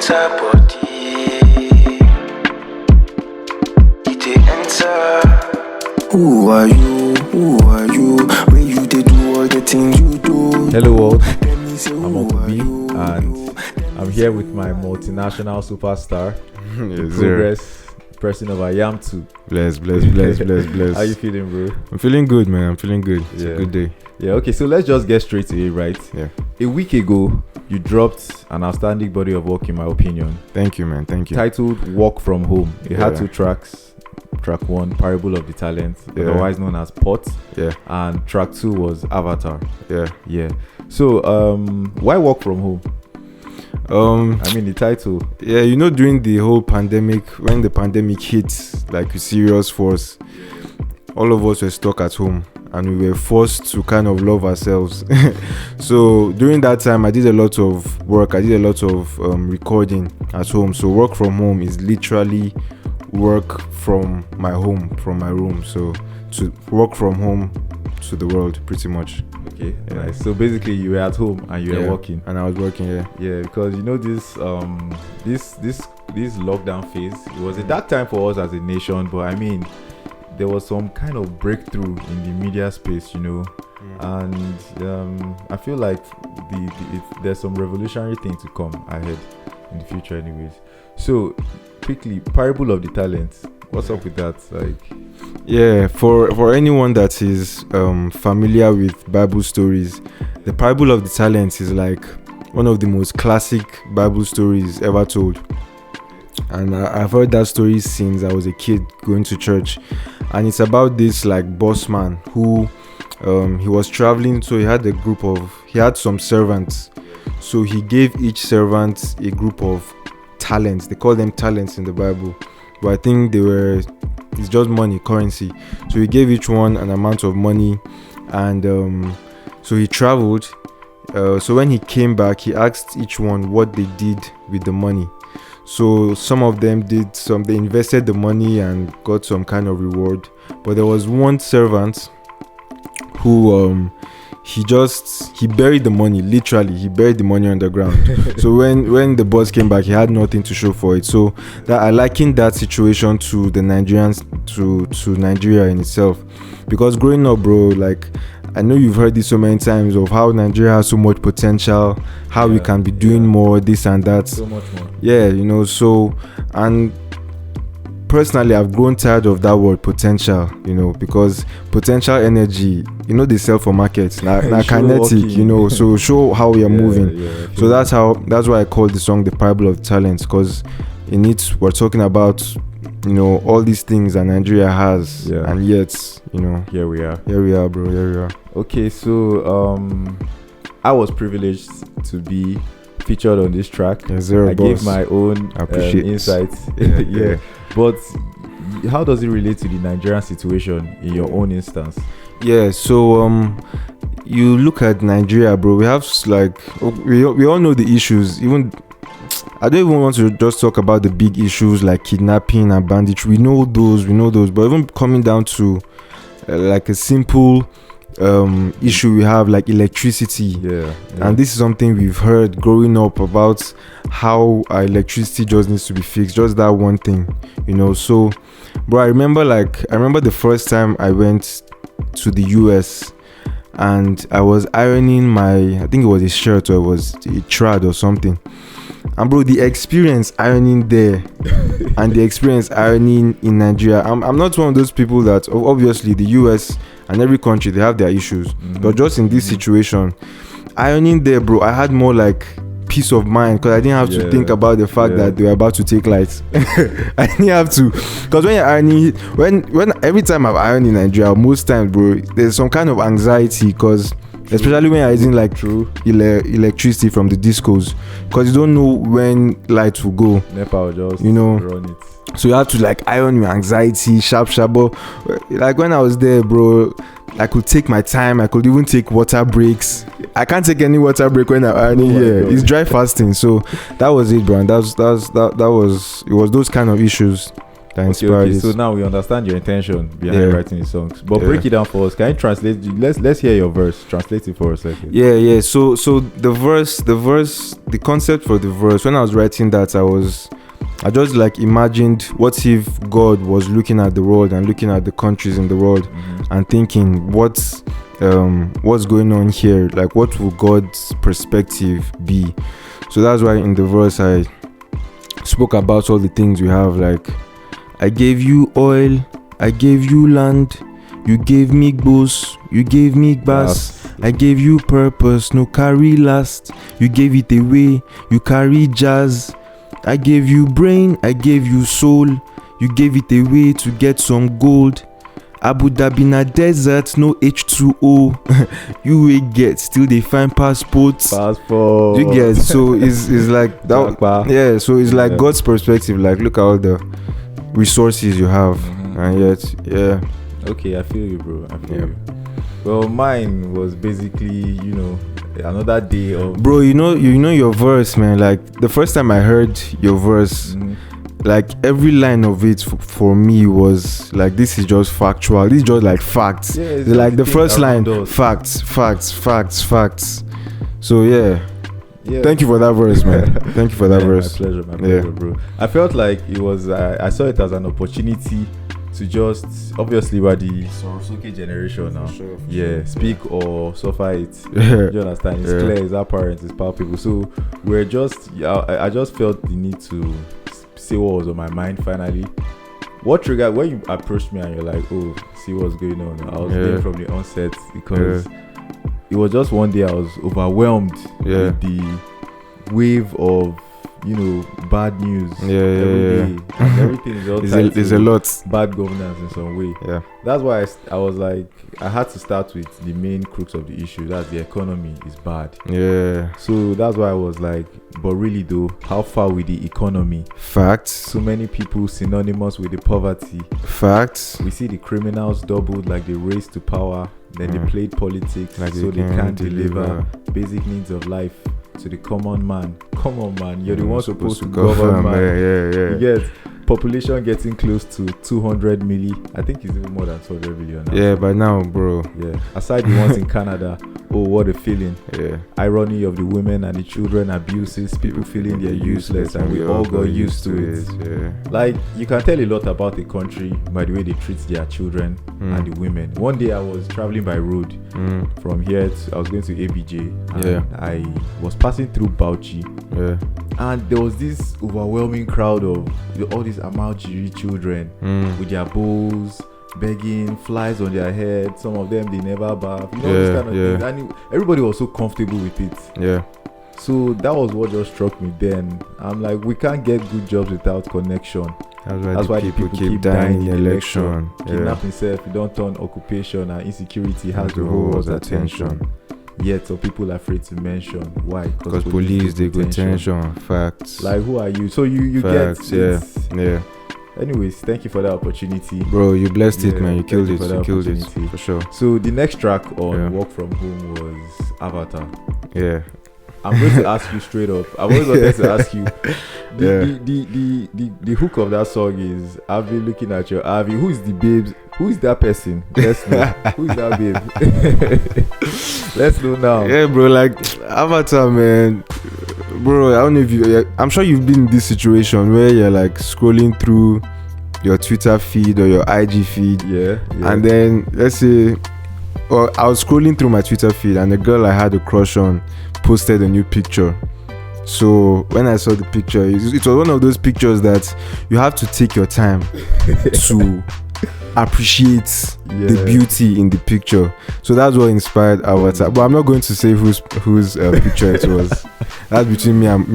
enter body. It dey enter. Who are you? Who are you? When you dey do all the things you do. Hello world, I'm Uncle B and I'm here with my multinational superstar, progress person of Ayamtu. Bless. How you feeling, bro? I'm feeling good, man. I'm feeling good. It's a good day. Yeah, okay, so let's just get straight to it, right? Yeah. A week ago, you dropped an outstanding body of work, in my opinion. Thank you, man. Thank you. Titled Walk From Home. It had 2 tracks. Track 1, Parable of the Talent, otherwise known as Pot. Yeah. And track 2 was Avatar. Yeah. So, why Walk From Home? I mean, the title. Yeah, you know, during the whole pandemic, when the pandemic hit, like with serious force, all of us were stuck at home and we were forced to kind of love ourselves. So during that time, I did a lot of work. I did a lot of recording at home. So work from home is literally work from my home, from my room. So to work from home to the world, pretty much. Okay, nice. So basically, you were at home and you were working. And I was working. Yeah, because you know this lockdown phase. It was a dark time for us as a nation, but I mean, there was some kind of breakthrough in the media space, you know, and I feel like there's some revolutionary thing to come ahead in the future, anyways. So, quickly, Parable of the Talents. What's up with that? Yeah, for anyone that is familiar with Bible stories, the Parable of the Talents is like one of the most classic Bible stories ever told. And I've heard that story since I was a kid going to church. And it's about this like boss man who he was traveling, so he had some servants. So he gave each servant a group of talents. They call them talents in the Bible. But I think it's just money, currency. So he gave each one an amount of money, and so he traveled. So when he came back, he asked each one what they did with the money. So some of them they invested the money and got some kind of reward. But there was one servant who he buried the money. Literally, he buried the money on the ground. So when the boss came back, he had nothing to show for it. So that I likened that situation to the Nigerians, to Nigeria in itself, because growing up, bro, like I know you've heard this so many times of how Nigeria has so much potential, how we can be doing more, this and that. So much more. Yeah, you know. So, and personally, I've grown tired of that word potential, you know, because potential energy, you know, they sell for markets, kinetic, walking. you know, so show how we are moving. So that's why I call the song The Parable of Talents, because in it we're talking about, you know, all these things that Nigeria has, and yet, you know, here we are, bro, here we are. Okay, so I was privileged to be featured on this track. I gave my own insights. Yeah. But how does it relate to the Nigerian situation in your own instance? Yeah, so you look at Nigeria, bro. We have we all know the issues. Even I don't even want to just talk about the big issues like kidnapping and banditry. We know those. But even coming down to like a simple issue we have, like electricity, and this is something we've heard growing up about, how our electricity just needs to be fixed, just that one thing, you know. So bro, I remember the first time I went to the US and I was ironing I think it was a shirt or it was a trad or something, and bro, the experience ironing there and the experience ironing in Nigeria, I'm not one of those people that, obviously the US and every country, they have their issues, but just in this situation, ironing there, bro, I had more like peace of mind, because I didn't have to think about the fact that they were about to take lights. I didn't have to, because when you're ironing, when every time I've ironed in Nigeria, most times, bro, there's some kind of anxiety, because especially when you're using like electricity from the discos, because you don't know when lights will go. NEPA will just run it. So you have to like iron your anxiety, sharp. But like when I was there, bro, I could take my time. I could even take water breaks. I can't take any water break when I'm ironing here. It's dry fasting. So that was it, bro. And it was those kind of issues that inspired Okay. it. So now we understand your intention behind writing the songs. But break it down for us. Can you translate? Let's hear your verse. Translate it for us. Let's hear. Yeah. So the concept for the verse. When I was writing that, I just like imagined what if God was looking at the world and looking at the countries in the world and thinking what's going on here, like what will God's perspective be. So that's why in the verse I spoke about all the things we have, like I gave you oil, I gave you land, you gave me gbos, you gave me gbas, I gave you purpose, no carry last, you gave it away, you carry jazz, I gave you brain, I gave you soul, you gave it away to get some gold. Abu Dhabi na desert, no H2O. You will get, still they find passports. You get, so it's like that. Yeah, so it's like God's perspective. Like, look at all the resources you have, and yet, Okay, I feel you, bro. I feel you. Well, mine was basically, another day of. Bro, you know your verse, man. Like the first time I heard your verse. Like every line of it for me was like, this is just factual. This is just like facts. Yeah, like the first line, facts. So yeah. Thank you for that verse, man. Thank you for that verse. My pleasure, bro. I felt like it was. I saw it as an opportunity to just, obviously we're the Sorosuke generation now. Sure. Speak or suffer it. You understand? It's clear, it's apparent, it's palpable. So we're just. I just felt the need to say what was on my mind finally. What triggered when you approached me and you're like, oh, see what's going on? I was there from the onset because it was just one day I was overwhelmed with the wave of bad news every day. And everything is all there's a lot bad governance in some way. That's why I was like, I had to start with the main crux of the issue. That's the economy is bad. So that's why I was like, but really though, how far with the economy? Facts. So many people synonymous with the poverty. Facts. We see the criminals doubled, like they race to power, then they played politics, like so they can't deliver basic needs of life to the common man. Come on, man, you're the one supposed to govern, man. You get population getting close to 200 million. I think it's even more than 200 million now. By now, bro. Aside the ones in Canada. Oh, what a feeling. Irony of the women and the children abuses, people feeling they're useless, and we all got used to it. Like, you can tell a lot about a country by the way they treat their children and the women. One day I was traveling by road from here I was going to ABJ, and I was passing through Bauchi, and there was this overwhelming crowd of all these Amaujiri children with their bowls, begging, flies on their head. Some of them they never bath, this kind of thing. And everybody was so comfortable with it. So that was what just struck me then. I'm like, we can't get good jobs without connection. That's why the people keep dying in the election. Kidnap himself, you don't turn occupation, and insecurity has the whole world's attention. Yet some people are afraid to mention why, because police they go tension. Facts. Like, who are you? So you facts, get anyways, thank you for that opportunity, bro. You blessed it, man. You killed it for sure. So the next track on Work From Home was Avatar. I'm going to ask you straight up. I was going to ask you. The hook of that song is, I've been looking at your Avi. Who is the babes? Who is that person? Let's know. Who is that babe? Let's know now. Yeah, bro. Like Avatar, man. Bro, I don't know if you. I'm sure you've been in this situation where you're like scrolling through your Twitter feed or your IG feed. And then let's say, I was scrolling through my Twitter feed and the girl I had a crush on posted a new picture. So when I saw the picture, it was one of those pictures that you have to take your time to appreciate the beauty in the picture. So that's what inspired Avatar. But I'm not going to say whose picture it was. That's between me and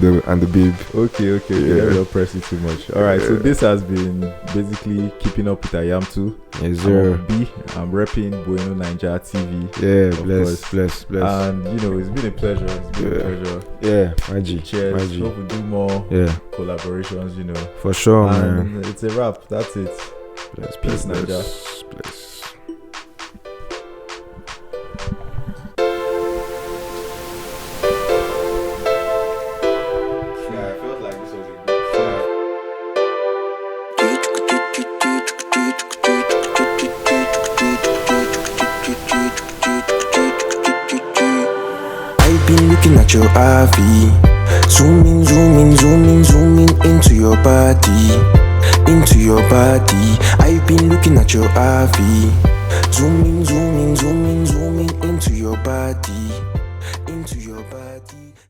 the babe. Okay. Let me not press it too much. All right. So this has been basically keeping up with Ayamtu. Yes, sir. B. I'm repping Bueno Nigeria TV. Bless. And it's been a pleasure. Magic. Cheers. Hope we do more collaborations. For sure, and man. It's a wrap. That's it. Peace, Nigeria. Bless. Do looking at your RV. Zoom in, zoom in, zoom in, zoom in into your body, into your body. I've been looking at your RV. Zoom in, zoom in, zoom in, zoom in into your body.